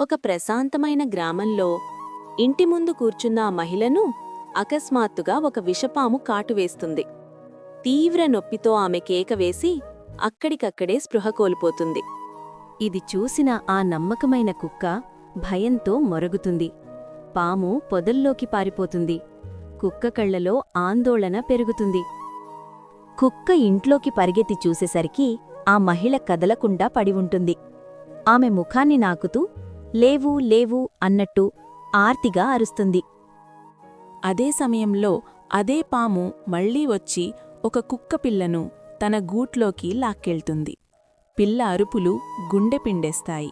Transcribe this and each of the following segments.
ఒక ప్రశాంతమైన గ్రామంలో ఇంటి ముందు కూర్చున్న ఆ మహిళను అకస్మాత్తుగా ఒక విషపాము కాటువేస్తుంది. తీవ్ర నొప్పితో ఆమె కేక వేసి అక్కడికక్కడే స్పృహ కోల్పోతుంది. ఇది చూసిన ఆ నమ్మకమైన కుక్క భయంతో మొరుగుతుంది. పాము పొదల్లోకి పారిపోతుంది. కుక్క కళ్లలో ఆందోళన పెరుగుతుంది. కుక్క ఇంట్లోకి పరిగెత్తి చూసేసరికి ఆ మహిళ కదలకుండా పడి ఉంటుంది. ఆమె ముఖాన్ని నాకుతూ లేవు లేవు అన్నట్టు ఆర్తిగా అరుస్తుంది. అదే సమయంలో అదే పాము మళ్లీ వచ్చి ఒక కుక్కపిల్లను తన గూట్లోకి లాక్కెళ్తుంది. పిల్ల అరుపులు గుండె పిండేస్తాయి.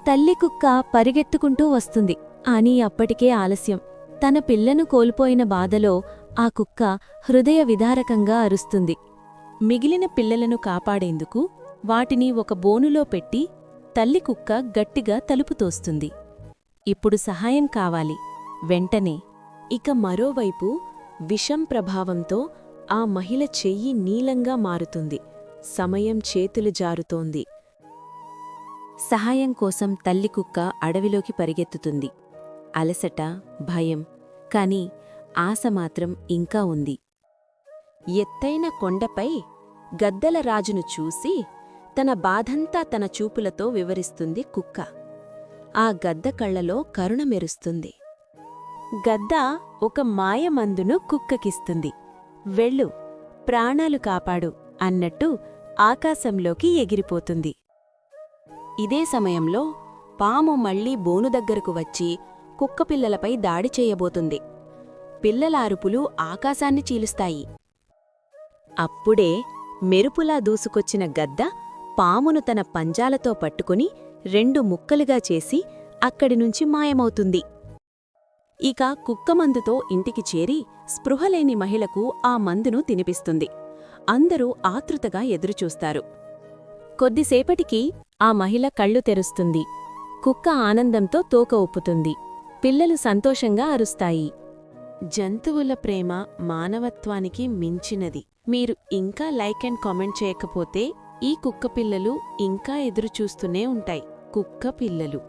తల్లి కుక్క పరిగెత్తుకుంటూ వస్తుంది. అని అప్పటికే ఆలస్యం. తన పిల్లను కోల్పోయిన బాధలో ఆ కుక్క హృదయ విదారకంగా అరుస్తుంది. మిగిలిన పిల్లలను కాపాడేందుకు వాటిని ఒక బోనులో పెట్టి తల్లి కుక్క గట్టిగా తలుపు తోస్తుంది. ఇప్పుడు సహాయం కావాలి, వెంటనే. ఇక మరోవైపు విషం ప్రభావంతో ఆ మహిళ చెయ్యి నీలంగా మారుతుంది. సమయం చేతులు జారుతోంది. సహాయం కోసం తల్లి కుక్క అడవిలోకి పరిగెత్తుతుంది. అలసట, భయం, కాని ఆశ మాత్రం ఇంకా ఉంది. ఎత్తైన కొండపై గద్దల రాజును చూసి తన బాధంతా తన చూపులతో వివరిస్తుంది కుక్క. ఆ గద్ద కళ్లలో కరుణ మెరుస్తుంది. గద్ద ఒక మాయమందును కుక్కకిస్తుంది. వెళ్ళు, ప్రాణాలు కాపాడు అన్నట్టు ఆకాశంలోకి ఎగిరిపోతుంది. ఇదే సమయంలో పాము మళ్లీ బోను దగ్గరకు వచ్చి కుక్కపిల్లలపై దాడి చేయబోతుంది. పిల్లల అరుపులు ఆకాశాన్ని చీలుస్తాయి. అప్పుడే మెరుపులా దూసుకొచ్చిన గద్ద పామును తన పంజాలతో పట్టుకుని 2 ముక్కలుగా చేసి అక్కడినుంచి మాయమవుతుంది. ఇక కుక్కమందుతో ఇంటికి చేరి స్పృహలేని మహిళకు ఆ మందును తినిపిస్తుంది. అందరూ ఆతృతగా ఎదురుచూస్తారు. కొద్దిసేపటికి ఆ మహిళ కళ్ళు తెరుస్తుంది. కుక్క ఆనందంతో తోక ఊపుతుంది. పిల్లలు సంతోషంగా అరుస్తాయి. జంతువుల ప్రేమ మానవత్వానికి మించినది. మీరు ఇంకా లైక్ అండ్ కామెంట్ చేయకపోతే ఈ కుక్కపిల్లలు ఇంకా ఎదురుచూస్తూనే ఉంటాయి. కుక్కపిల్లలు.